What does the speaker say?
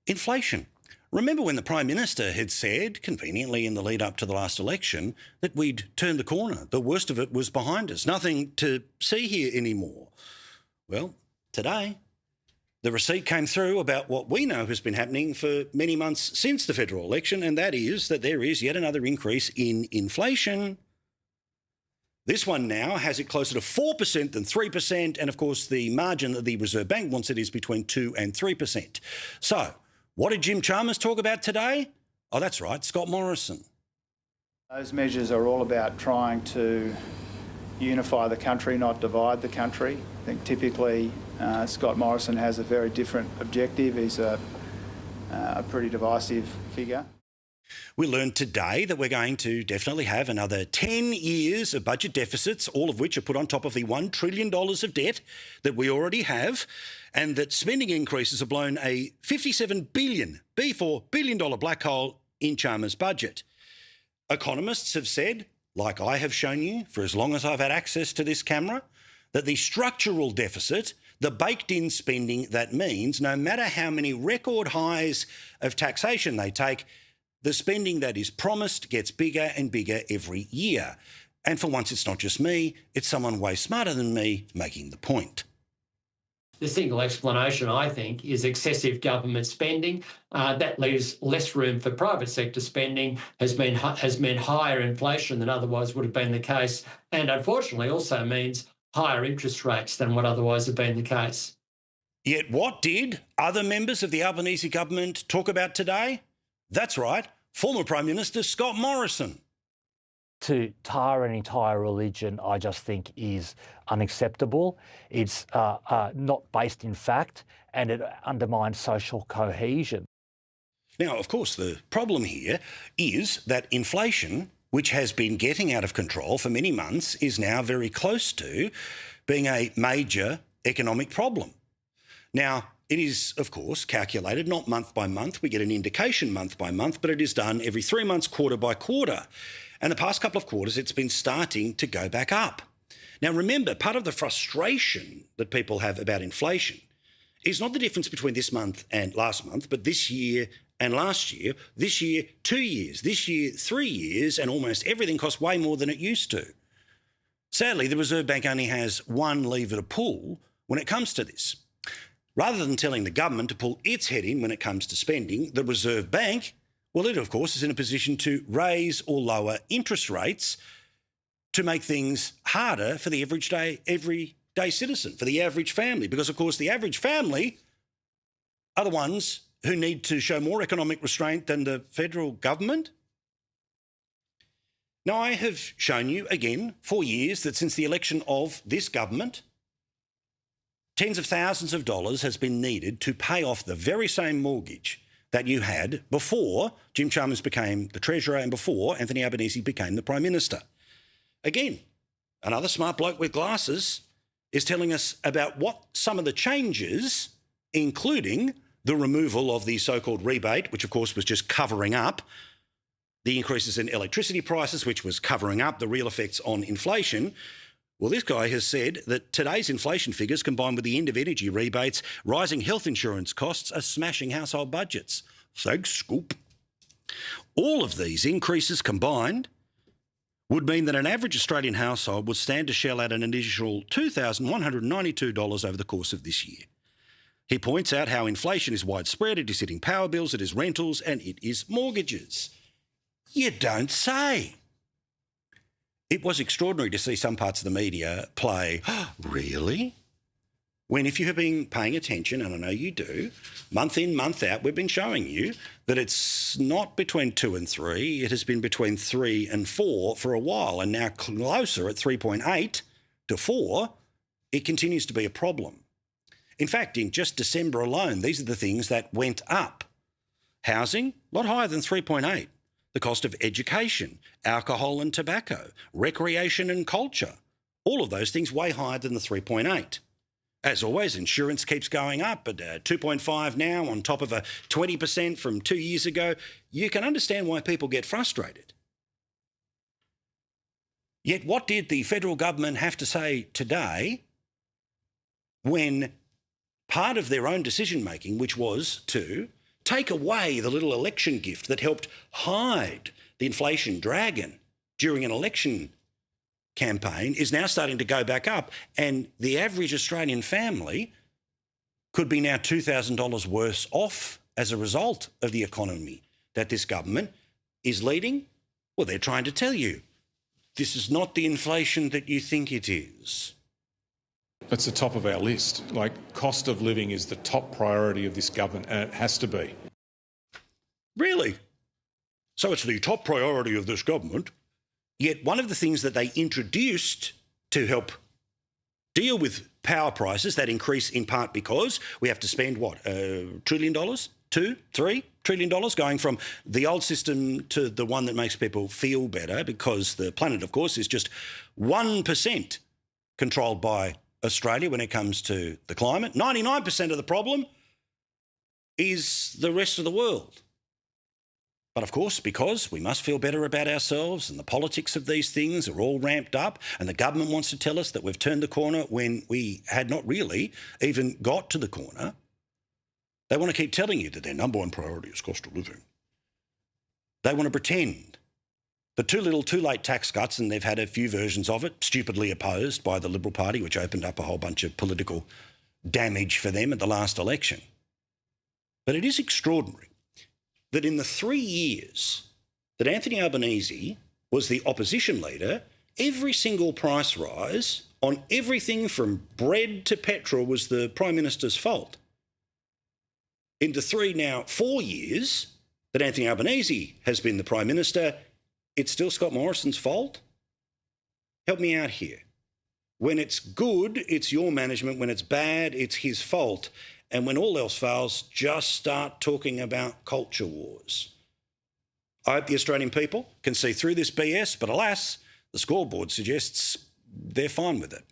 Inflation. Remember when the Prime Minister had said, conveniently in the lead up to the last election, that we'd turned the corner. The worst of it was behind us. Nothing to see here anymore. Well, today, the receipt came through about what we know has been happening for many months since the federal election, and that is that there is yet another increase in inflation. This one now has it closer to 4% than 3%, and of course the margin that the Reserve Bank wants it is between 2 and 3%. So, what did Jim Chalmers talk about today? Oh, that's right, Scott Morrison. Those measures are all about trying to unify the country, not divide the country. I think typically Scott Morrison has a very different objective. He's a pretty divisive figure. We learned today that we're going to definitely have another 10 years of budget deficits, all of which are put on top of the $1 trillion of debt that we already have, and that spending increases have blown a $57 billion black hole in Chalmers' budget. Economists have said, like I have shown you for as long as I've had access to this camera, that the structural deficit, the baked-in spending, that means no matter how many record highs of taxation they take, the spending that is promised gets bigger and bigger every year. And for once, it's not just me, it's someone way smarter than me making the point. The single explanation, I think, is excessive government spending. That leaves less room for private sector spending, has meant higher inflation than otherwise would have been the case, and unfortunately also means higher interest rates than what otherwise have been the case. Yet what did other members of the Albanese government talk about today? That's right, former Prime Minister Scott Morrison. To tar an entire religion, I just think, is unacceptable. It's not based in fact, and it undermines social cohesion. Now, of course, the problem here is that inflation, which has been getting out of control for many months, is now very close to being a major economic problem. Now, it is, of course, calculated not month by month. We get an indication month by month, but it is done every 3 months, quarter by quarter. And the past couple of quarters, it's been starting to go back up. Now, remember, part of the frustration that people have about inflation is not the difference between this month and last month, but this year and last year, this year 2 years, this year 3 years, and almost everything costs way more than it used to. Sadly, the Reserve Bank only has one lever to pull when it comes to this. Rather than telling the government to pull its head in when it comes to spending, the Reserve Bank, well, it, of course, is in a position to raise or lower interest rates to make things harder for the everyday citizen, for the average family, because, of course, the average family are the ones who need to show more economic restraint than the federal government. Now, I have shown you, again, for years, that since the election of this government, tens of thousands of dollars has been needed to pay off the very same mortgage that you had before Jim Chalmers became the Treasurer and before Anthony Albanese became the Prime Minister. Again, another smart bloke with glasses is telling us about what some of the changes, including the removal of the so-called rebate, which of course was just covering up the increases in electricity prices, which was covering up the real effects on inflation. Well, this guy has said that today's inflation figures, combined with the end of energy rebates, rising health insurance costs, are smashing household budgets. Thanks, Scoop. All of these increases combined would mean that an average Australian household would stand to shell out an additional $2,192 over the course of this year. He points out how inflation is widespread, it is hitting power bills, it is rentals, and it is mortgages. You don't say. It was extraordinary to see some parts of the media play, oh, really? When if you have been paying attention, and I know you do, month in, month out, we've been showing you that it's not between 2 and 3, it has been between 3 and 4 for a while, and now closer at 3.8 to 4, it continues to be a problem. In fact, in just December alone, these are the things that went up. Housing, a lot higher than 3.8. The cost of education, alcohol and tobacco, recreation and culture, all of those things way higher than the 3.8. As always, insurance keeps going up at 2.5 now on top of a 20% from 2 years ago. You can understand why people get frustrated. Yet what did the federal government have to say today when part of their own decision-making, which was to take away the little election gift that helped hide the inflation dragon during an election campaign is now starting to go back up, and the average Australian family could be now $2,000 worse off as a result of the economy that this government is leading. Well, they're trying to tell you this is not the inflation that you think it is. That's the top of our list. Like, cost of living is the top priority of this government, and it has to be. Really? So it's the top priority of this government, yet one of the things that they introduced to help deal with power prices that increase in part because we have to spend, what, $1 trillion? $2, $3 trillion going from the old system to the one that makes people feel better, because the planet, of course, is just 1% controlled by Australia when it comes to the climate. 99% of the problem is the rest of the world. But of course, because we must feel better about ourselves and the politics of these things are all ramped up, and the government wants to tell us that we've turned the corner when we had not really even got to the corner, they want to keep telling you that their number one priority is cost of living. They want to pretend the too little, too late tax cuts, and they've had a few versions of it, stupidly opposed by the Liberal Party, which opened up a whole bunch of political damage for them at the last election. But it is extraordinary that in the 3 years that Anthony Albanese was the opposition leader, every single price rise on everything from bread to petrol was the Prime Minister's fault. In the 4 years that Anthony Albanese has been the Prime Minister, it's still Scott Morrison's fault? Help me out here. When it's good, it's your management. When it's bad, it's his fault. And when all else fails, just start talking about culture wars. I hope the Australian people can see through this BS, but alas, the scoreboard suggests they're fine with it.